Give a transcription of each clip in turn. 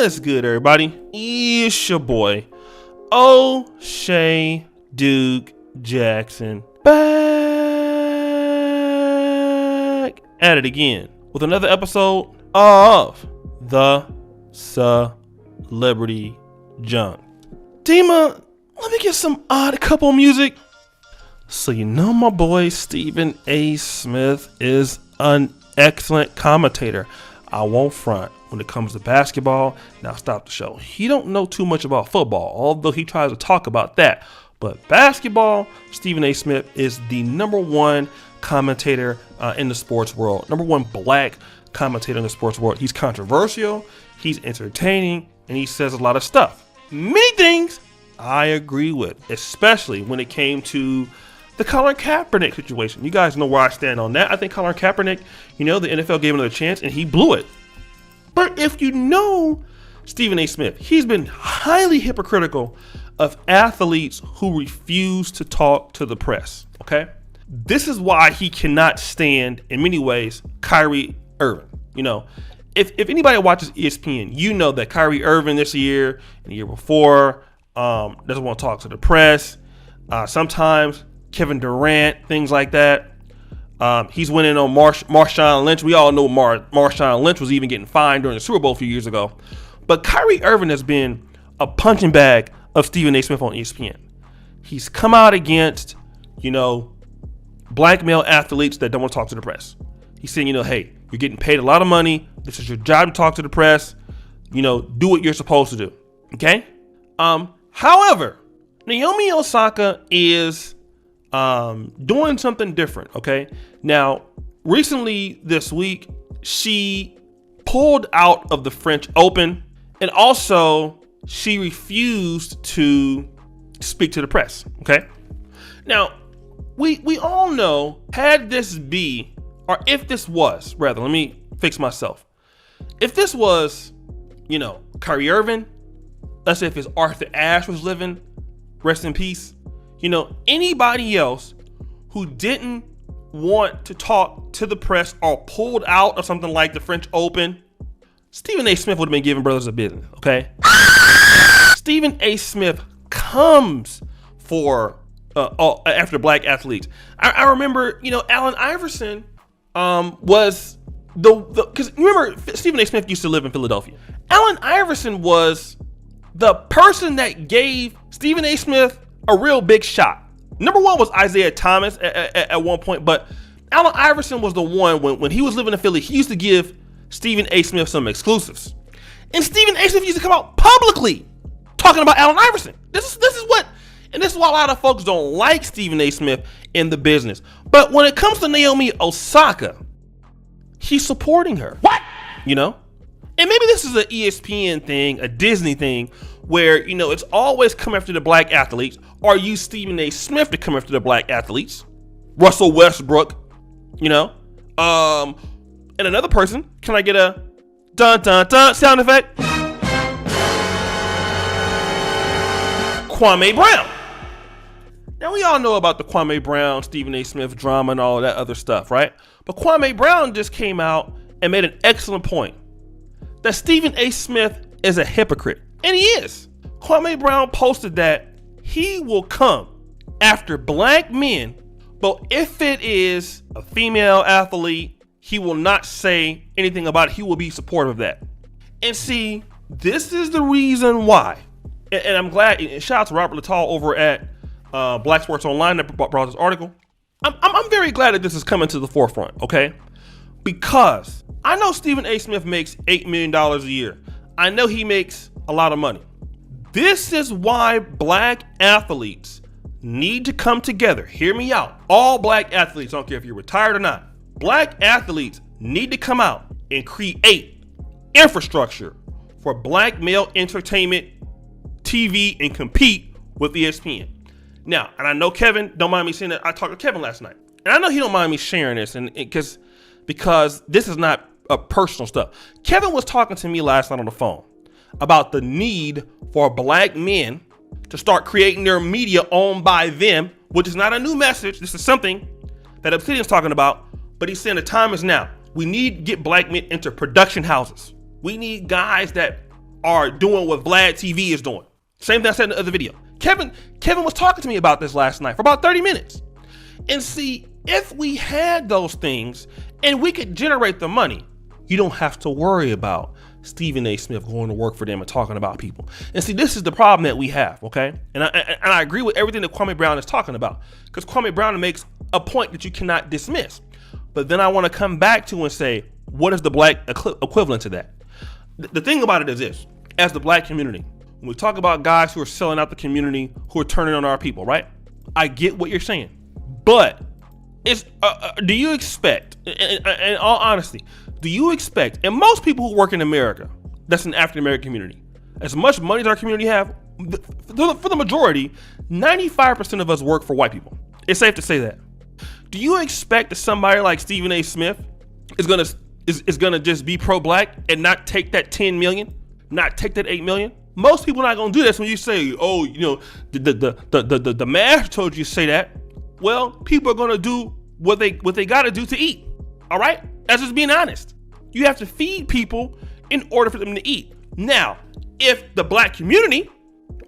What's good, everybody? It's your boy, O'Shea Duke Jackson, back at it again with another episode of the Celebrity Junk. Dima, let me get some odd couple music. So you know my boy Stephen A. Smith is an excellent commentator. I won't front when it comes to basketball. Now stop the show. He don't know too much about football, although he tries to talk about that. But basketball, Stephen A. Smith is the number one commentator in the sports world. Number one black commentator in the sports world. He's controversial, he's entertaining, and he says a lot of stuff. Many things I agree with, especially when it came to the Colin Kaepernick situation. You guys know where I stand on that. I think Colin Kaepernick, the NFL gave him another chance and he blew it. But if you know Stephen A. Smith, he's been highly hypocritical of athletes who refuse to talk to the press, okay? This is why he cannot stand, in many ways, Kyrie Irving. If anybody watches ESPN, you know that Kyrie Irving this year and the year before doesn't want to talk to the press. Sometimes Kevin Durant, things like that. He's winning on Marshawn Lynch. We all know Marshawn Lynch was even getting fined during the Super Bowl a few years ago. But Kyrie Irving has been a punching bag of Stephen A. Smith on ESPN. He's come out against, black male athletes that don't want to talk to the press. He's saying, hey, you're getting paid a lot of money. This is your job to talk to the press. Do what you're supposed to do. Okay? However, Naomi Osaka is doing something different, okay? Now, recently this week, she pulled out of the French Open, and also she refused to speak to the press, okay? Now, we all know, had this be, or if this was, rather, let me fix myself. If this was, Kyrie Irving, let's say if it's Arthur Ashe was living, rest in peace, anybody else who didn't want to talk to the press or pulled out of something like the French Open, Stephen A. Smith would have been giving brothers a business, okay? Stephen A. Smith comes for after black athletes. I remember, Allen Iverson was because remember Stephen A. Smith used to live in Philadelphia. Allen Iverson was the person that gave Stephen A. Smith a real big shot. Number one was Isaiah Thomas at one point, but Allen Iverson was the one when he was living in Philly, he used to give Stephen A. Smith some exclusives. And Stephen A. Smith used to come out publicly talking about Allen Iverson. This is why a lot of folks don't like Stephen A. Smith in the business. But when it comes to Naomi Osaka, he's supporting her. What? And maybe this is an ESPN thing, a Disney thing, where, it's always come after the black athletes, or use Stephen A. Smith to come after the black athletes. Russell Westbrook, and another person. Can I get a dun dun dun sound effect? Kwame Brown. Now, we all know about the Kwame Brown, Stephen A. Smith drama and all of that other stuff, right? But Kwame Brown just came out and made an excellent point that Stephen A. Smith is a hypocrite. And he is. Kwame Brown posted that he will come after black men, but if it is a female athlete, he will not say anything about it. He will be supportive of that. And see, this is the reason why. And I'm glad, and shout out to Robert Littal over at Black Sports Online that brought this article. I'm very glad that this is coming to the forefront, okay? Because I know Stephen A. Smith makes $8 million a year. I know he makes a lot of money. This is why black athletes need to come together. Hear me out. All black athletes, I don't care if you're retired or not. Black athletes need to come out and create infrastructure for black male entertainment, TV, and compete with ESPN. Now, and I know Kevin, don't mind me saying that. I talked to Kevin last night. And I know he don't mind me sharing this and because this is not personal stuff. Kevin was talking to me last night on the phone about the need for black men to start creating their media owned by them, which is not a new message. This is something that Obsidian's talking about, but he's saying the time is now. We need to get black men into production houses. We need guys that are doing what Vlad TV is doing. Same thing I said in the other video. Kevin was talking to me about this last night for about 30 minutes. And see, if we had those things and we could generate the money, you don't have to worry about Stephen A. Smith going to work for them and talking about people. And see, this is the problem that we have, okay? And I agree with everything that Kwame Brown is talking about, because Kwame Brown makes a point that you cannot dismiss. But then I want to come back to and say, what is the black equivalent to that? The thing about it is this: as the black community, when we talk about guys who are selling out the community, who are turning on our people, right? I get what you're saying, but it's do you expect, in all honesty, do you expect, and most people who work in America, that's an African American community, as much money as our community have, for the majority, 95% of us work for white people. It's safe to say that. Do you expect that somebody like Stephen A. Smith is gonna just be pro-black and not take that 10 million, not take that 8 million? Most people are not gonna do this. When you say, oh, you know, the math told you to say that. Well, people are gonna do what they gotta do to eat. All right? That's just being honest. You have to feed people in order for them to eat. Now, if the black community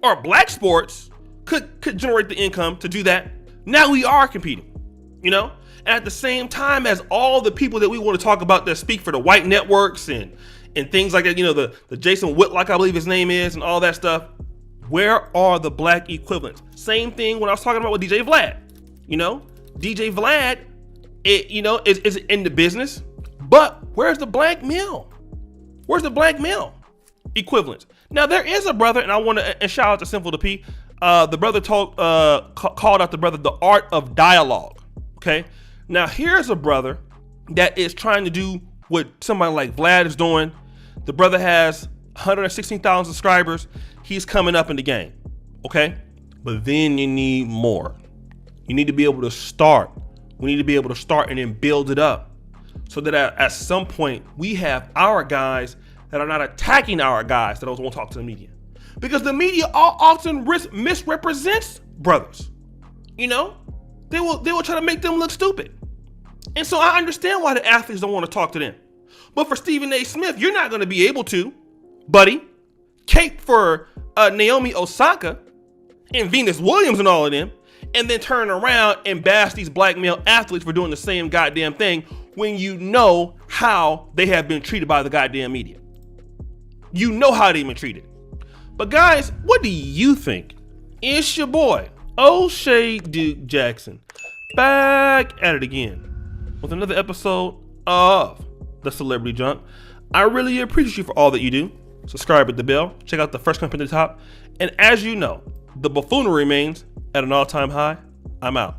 or black sports could generate the income to do that, now we are competing, you know? And at the same time as all the people that we want to talk about that speak for the white networks and things like that, you know, the Jason Whitlock, I believe his name is, and all that stuff, where are the black equivalents? Same thing when I was talking about with DJ Vlad. You know, DJ Vlad, is in the business, but where's the black male? Where's the black male equivalent? Now there is a brother, and I want to shout out to Simple to P. The brother called out the brother The Art of Dialogue. Okay, now here's a brother that is trying to do what somebody like Vlad is doing. The brother has 116,000 subscribers. He's coming up in the game. Okay, but then you need more. You need to be able to start. We need to be able to start and then build it up, so that at some point we have our guys that are not attacking our guys that won't talk to the media, because the media often misrepresents brothers. You know, they will try to make them look stupid, and so I understand why the athletes don't want to talk to them. But for Stephen A. Smith, you're not going to be able to, buddy, cape for Naomi Osaka and Venus Williams and all of them, and then turn around and bash these black male athletes for doing the same goddamn thing when you know how they have been treated by the goddamn media. You know how they've been treated. But guys, what do you think? It's your boy, O'Shea Duke Jackson, back at it again with another episode of The Celebrity Junk. I really appreciate you for all that you do. Subscribe with the bell. Check out the first company at the top. And as you know, the buffoonery remains at an all-time high. I'm out.